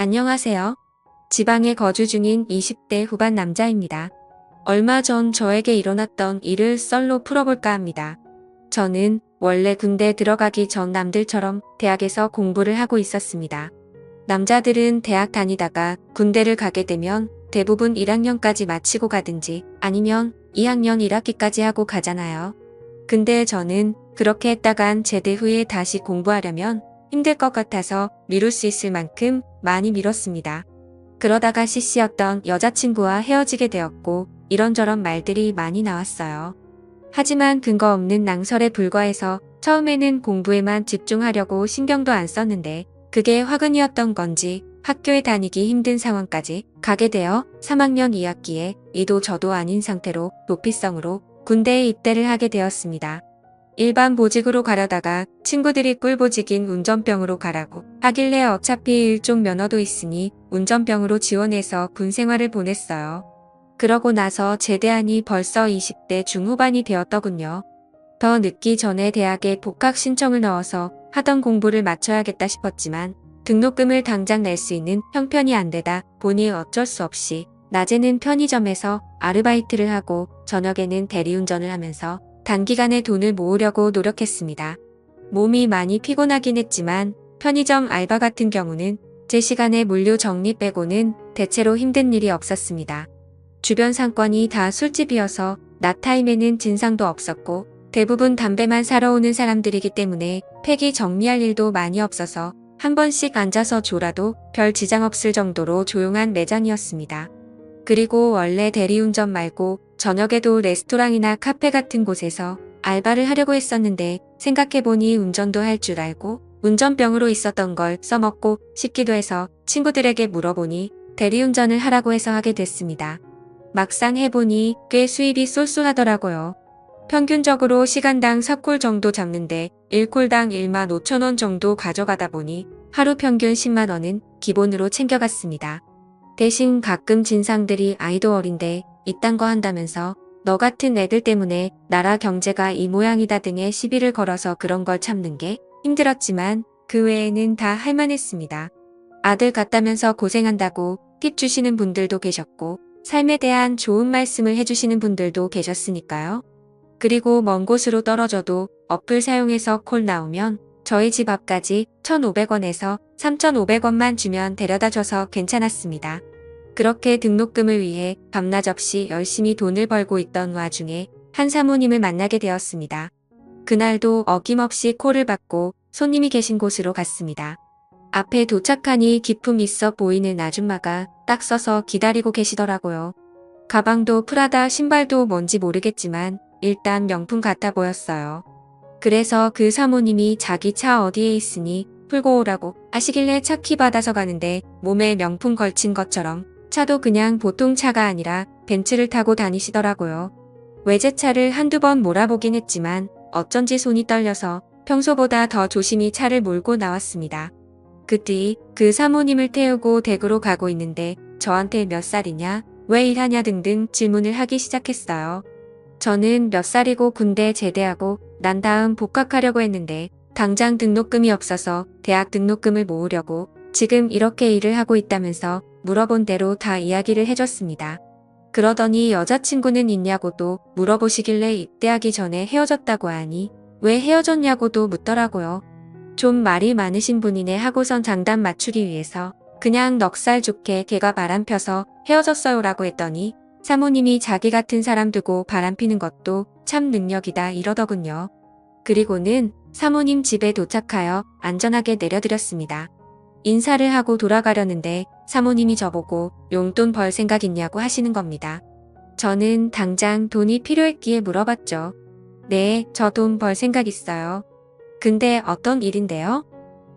안녕하세요. 지방에 거주 중인 20대 후반 남자입니다. 얼마 전 저에게 일어났던 일을 썰로 풀어볼까 합니다. 저는 원래 군대 들어가기 전 남들처럼 대학에서 공부를 하고 있었습니다. 남자들은 대학 다니다가 군대를 가게 되면 대부분 1학년까지 마치고 가든지 아니면 2학년 1학기까지 하고 가잖아요. 근데 저는 그렇게 했다간 제대 후에 다시 공부하려면 힘들 것 같아서 미룰 수 있을 만큼 많이 미뤘습니다. 그러다가 CC였던 여자친구와 헤어지게 되었고 이런저런 말들이 많이 나왔어요. 하지만 근거 없는 낭설에 불과해서 처음에는 공부에만 집중하려고 신경도 안 썼는데 그게 화근이었던 건지 학교에 다니기 힘든 상황까지 가게 되어 3학년 2학기에 이도 저도 아닌 상태로 도피성으로 군대에 입대를 하게 되었습니다. 일반 보직으로 가려다가 친구들이 꿀보직인 운전병으로 가라고 하길래 어차피 일종 면허도 있으니 운전병으로 지원해서 군 생활을 보냈어요. 그러고 나서 제대하니 벌써 20대 중후반이 되었더군요. 더 늦기 전에 대학에 복학 신청을 넣어서 하던 공부를 마쳐야겠다 싶었지만 등록금을 당장 낼 수 있는 형편이 안 되다 보니 어쩔 수 없이 낮에는 편의점에서 아르바이트를 하고 저녁에는 대리운전을 하면서 단기간에 돈을 모으려고 노력했습니다. 몸이 많이 피곤하긴 했지만 편의점 알바 같은 경우는 제 시간에 물류 정리 빼고는 대체로 힘든 일이 없었습니다. 주변 상권이 다 술집이어서 낮 타임에는 진상도 없었고 대부분 담배만 사러 오는 사람들이기 때문에 폐기 정리할 일도 많이 없어서 한 번씩 앉아서 졸아도 별 지장 없을 정도로 조용한 매장이었습니다. 그리고 원래 대리운전 말고 저녁에도 레스토랑이나 카페 같은 곳에서 알바를 하려고 했었는데 생각해보니 운전도 할 줄 알고 운전병으로 있었던 걸 써먹고 싶기도 해서 친구들에게 물어보니 대리운전을 하라고 해서 하게 됐습니다. 막상 해보니 꽤 수입이 쏠쏠하더라고요. 평균적으로 시간당 4콜 정도 잡는데 1콜당 1만 5천 원 정도 가져가다 보니 하루 평균 10만 원은 기본으로 챙겨갔습니다. 대신 가끔 진상들이 아이도 어린데 이딴 거 한다면서 너 같은 애들 때문에 나라 경제가 이 모양이다 등의 시비를 걸어서 그런 걸 참는 게 힘들었지만 그 외에는 다 할만했습니다. 아들 같다면서 고생한다고 팁 주시는 분들도 계셨고 삶에 대한 좋은 말씀을 해주시는 분들도 계셨으니까요. 그리고 먼 곳으로 떨어져도 어플 사용해서 콜 나오면 저희 집 앞까지 1,500원에서 3,500원만 주면 데려다줘서 괜찮았습니다. 그렇게 등록금을 위해 밤낮 없이 열심히 돈을 벌고 있던 와중에 한 사모님을 만나게 되었습니다. 그날도 어김없이 콜을 받고 손님이 계신 곳으로 갔습니다. 앞에 도착하니 기품 있어 보이는 아줌마가 딱 서서 기다리고 계시더라고요. 가방도 프라다, 신발도 뭔지 모르겠지만 일단 명품 같아 보였어요. 그래서 그 사모님이 자기 차 어디에 있으니 풀고 오라고 하시길래 차 키 받아서 가는데 몸에 명품 걸친 것처럼 차도 그냥 보통 차가 아니라 벤츠를 타고 다니시더라고요. 외제차를 한두 번 몰아보긴 했지만 어쩐지 손이 떨려서 평소보다 더 조심히 차를 몰고 나왔습니다. 그 뒤 그 사모님을 태우고 댁으로 가고 있는데 저한테 몇 살이냐, 왜 일하냐 등등 질문을 하기 시작했어요. 저는 몇 살이고 군대 제대하고 난 다음 복학하려고 했는데 당장 등록금이 없어서 대학 등록금을 모으려고 지금 이렇게 일을 하고 있다면서 물어본 대로 다 이야기를 해줬습니다. 그러더니 여자친구는 있냐고도 물어보시길래 입대하기 전에 헤어졌다고 하니 왜 헤어졌냐고도 묻더라고요. 좀 말이 많으신 분이네 하고선 장단 맞추기 위해서 그냥 넉살 좋게 걔가 바람펴서 헤어졌어요라고 했더니 사모님이 자기 같은 사람 두고 바람피는 것도 참 능력이다 이러더군요. 그리고는 사모님 집에 도착하여 안전하게 내려드렸습니다. 인사를 하고 돌아가려는데 사모님이 저보고 용돈 벌 생각 있냐고 하시는 겁니다. 저는 당장 돈이 필요했기에 물어봤죠. 네, 저 돈 벌 생각 있어요. 근데 어떤 일인데요?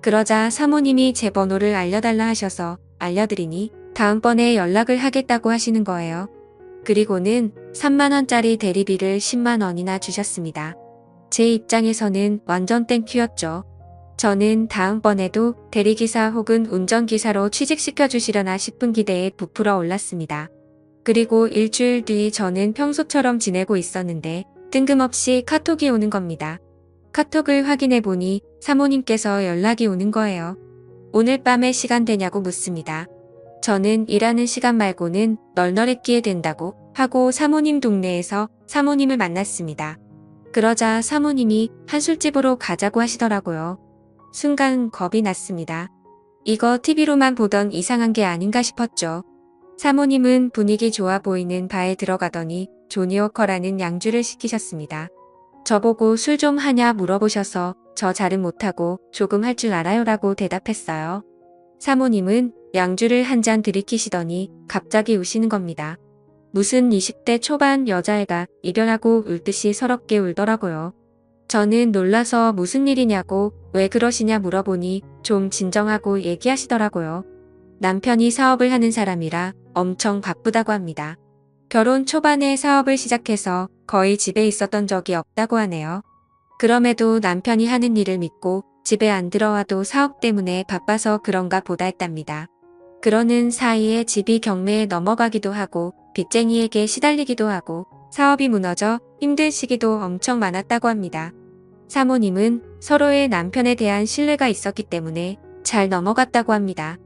그러자 사모님이 제 번호를 알려달라 하셔서 알려드리니 다음번에 연락을 하겠다고 하시는 거예요. 그리고는 3만 원짜리 대리비를 10만 원이나 주셨습니다. 제 입장에서는 완전 땡큐였죠. 저는 다음번에도 대리기사 혹은 운전기사로 취직시켜 주시려나 싶은 기대에 부풀어 올랐습니다. 그리고 일주일 뒤 저는 평소처럼 지내고 있었는데 뜬금없이 카톡이 오는 겁니다. 카톡을 확인해 보니 사모님께서 연락이 오는 거예요. 오늘 밤에 시간 되냐고 묻습니다. 저는 일하는 시간 말고는 널널했기에 된다고 하고 사모님 동네에서 사모님을 만났습니다. 그러자 사모님이 한술집으로 가자고 하시더라고요. 순간 겁이 났습니다. 이거 TV로만 보던 이상한 게 아닌가 싶었죠. 사모님은 분위기 좋아 보이는 바에 들어가더니 조니워커라는 양주를 시키셨습니다. 저보고 술 좀 하냐 물어보셔서 저 잘은 못하고 조금 할 줄 알아요라고 대답했어요. 사모님은 양주를 한 잔 들이키시더니 갑자기 우시는 겁니다. 무슨 20대 초반 여자애가 이별하고 울듯이 서럽게 울더라고요. 저는 놀라서 무슨 일이냐고 왜 그러시냐 물어보니 좀 진정하고 얘기하시더라고요. 남편이 사업을 하는 사람이라 엄청 바쁘다고 합니다. 결혼 초반에 사업을 시작해서 거의 집에 있었던 적이 없다고 하네요. 그럼에도 남편이 하는 일을 믿고 집에 안 들어와도 사업 때문에 바빠서 그런가 보다 했답니다. 그러는 사이에 집이 경매에 넘어가기도 하고 빚쟁이에게 시달리기도 하고 사업이 무너져 힘든 시기도 엄청 많았다고 합니다. 사모님은 서로의 남편에 대한 신뢰가 있었기 때문에 잘 넘어갔다고 합니다.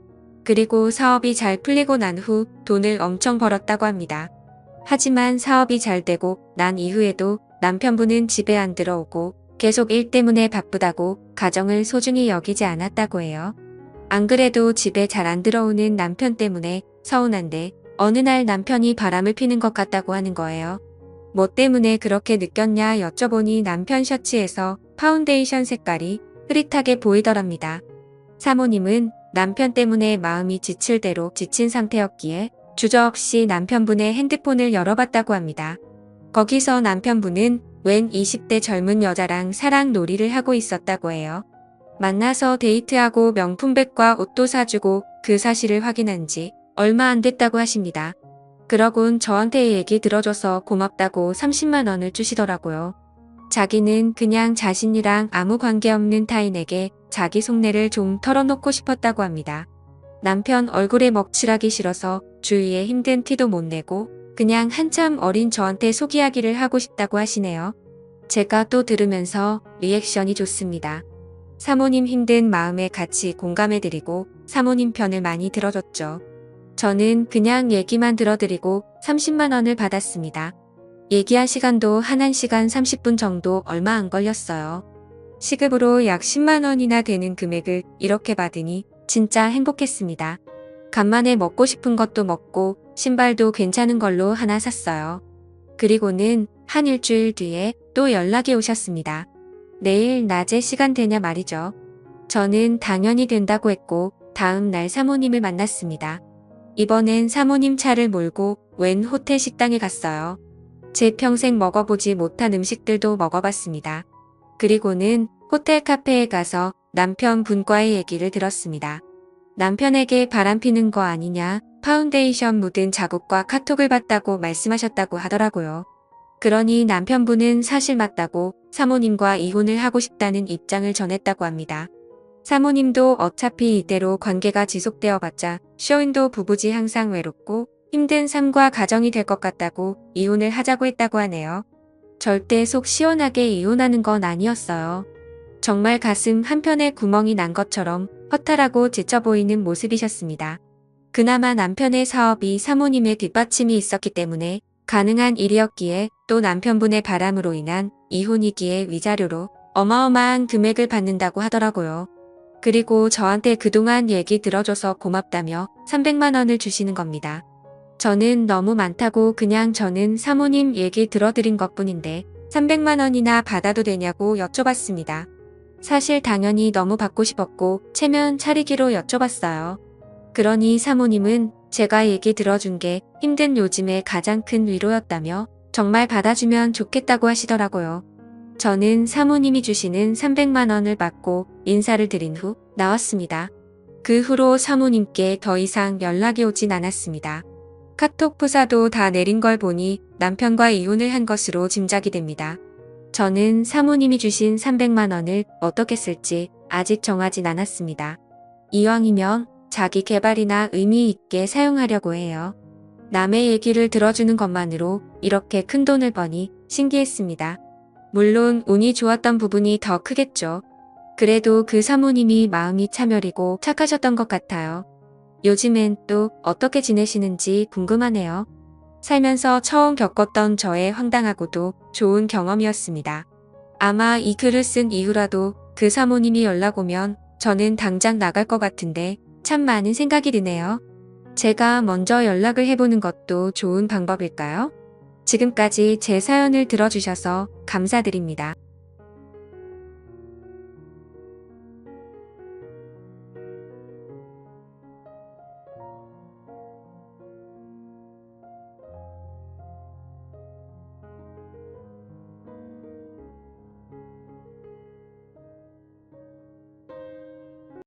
그리고 사업이 잘 풀리고 난 후 돈을 엄청 벌었다고 합니다. 하지만 사업이 잘 되고 난 이후에도 남편분은 집에 안 들어오고 계속 일 때문에 바쁘다고 가정을 소중히 여기지 않았다고 해요. 안 그래도 집에 잘 안 들어오는 남편 때문에 서운한데 어느 날 남편이 바람을 피는 것 같다고 하는 거예요. 뭐 때문에 그렇게 느꼈냐 여쭤보니 남편 셔츠에서 파운데이션 색깔이 흐릿하게 보이더랍니다. 사모님은 남편 때문에 마음이 지칠 대로 지친 상태였기에 주저없이 남편분의 핸드폰을 열어봤다고 합니다. 거기서 남편분은 웬 20대 젊은 여자랑 사랑 놀이를 하고 있었다고 해요. 만나서 데이트하고 명품백과 옷도 사주고 그 사실을 확인한 지 얼마 안 됐다고 하십니다. 그러곤 저한테 얘기 들어줘서 고맙다고 30만 원을 주시더라고요. 자기는 그냥 자신이랑 아무 관계없는 타인에게 자기 속내를 좀 털어놓고 싶었다고 합니다. 남편 얼굴에 먹칠하기 싫어서 주위에 힘든 티도 못 내고 그냥 한참 어린 저한테 속 이야기를 하고 싶다고 하시네요. 제가 또 들으면서 리액션이 좋습니다. 사모님 힘든 마음에 같이 공감해드리고 사모님 편을 많이 들어줬죠. 저는 그냥 얘기만 들어드리고 30만 원을 받았습니다. 얘기한 시간도 한 1시간 30분 정도 얼마 안 걸렸어요. 시급으로 약 10만 원이나 되는 금액을 이렇게 받으니 진짜 행복했습니다. 간만에 먹고 싶은 것도 먹고 신발도 괜찮은 걸로 하나 샀어요. 그리고는 한 일주일 뒤에 또 연락이 오셨습니다. 내일 낮에 시간 되냐 말이죠. 저는 당연히 된다고 했고 다음 날 사모님을 만났습니다. 이번엔 사모님 차를 몰고 웬 호텔 식당에 갔어요. 제 평생 먹어보지 못한 음식들도 먹어봤습니다. 그리고는 호텔 카페에 가서 남편분과의 얘기를 들었습니다. 남편에게 바람피는 거 아니냐, 파운데이션 묻은 자국과 카톡을 봤다고 말씀하셨다고 하더라고요. 그러니 남편분은 사실 맞다고 사모님과 이혼을 하고 싶다는 입장을 전했다고 합니다. 사모님도 어차피 이대로 관계가 지속되어 봤자 쇼윈도 부부지 항상 외롭고 힘든 삶과 가정이 될 것 같다고 이혼을 하자고 했다고 하네요. 절대 속 시원하게 이혼하는 건 아니었어요. 정말 가슴 한편에 구멍이 난 것처럼 허탈하고 지쳐 보이는 모습이셨습니다. 그나마 남편의 사업이 사모님의 뒷받침이 있었기 때문에 가능한 일이었기에 또 남편분의 바람으로 인한 이혼이기에 위자료로 어마어마한 금액을 받는다고 하더라고요. 그리고 저한테 그동안 얘기 들어줘서 고맙다며 300만 원을 주시는 겁니다. 저는 너무 많다고 그냥 저는 사모님 얘기 들어드린 것뿐인데 300만 원이나 받아도 되냐고 여쭤봤습니다. 사실 당연히 너무 받고 싶었고 체면 차리기로 여쭤봤어요. 그러니 사모님은 제가 얘기 들어준 게 힘든 요즘에 가장 큰 위로였다며 정말 받아주면 좋겠다고 하시더라고요. 저는 사모님이 주시는 300만 원을 받고 인사를 드린 후 나왔습니다. 그 후로 사모님께 더 이상 연락이 오진 않았습니다. 카톡 프사도 다 내린 걸 보니 남편과 이혼을 한 것으로 짐작이 됩니다. 저는 사모님이 주신 300만 원을 어떻게 쓸지 아직 정하진 않았습니다. 이왕이면 자기 개발이나 의미 있게 사용하려고 해요. 남의 얘기를 들어주는 것만으로 이렇게 큰 돈을 버니 신기했습니다. 물론 운이 좋았던 부분이 더 크겠죠. 그래도 그 사모님이 마음이 참여리고 착하셨던 것 같아요. 요즘엔 또 어떻게 지내시는지 궁금하네요. 살면서 처음 겪었던 저의 황당하고도 좋은 경험이었습니다. 아마 이 글을 쓴 이후라도 그 사모님이 연락 오면 저는 당장 나갈 것 같은데 참 많은 생각이 드네요. 제가 먼저 연락을 해보는 것도 좋은 방법일까요? 지금까지 제 사연을 들어주셔서 감사드립니다.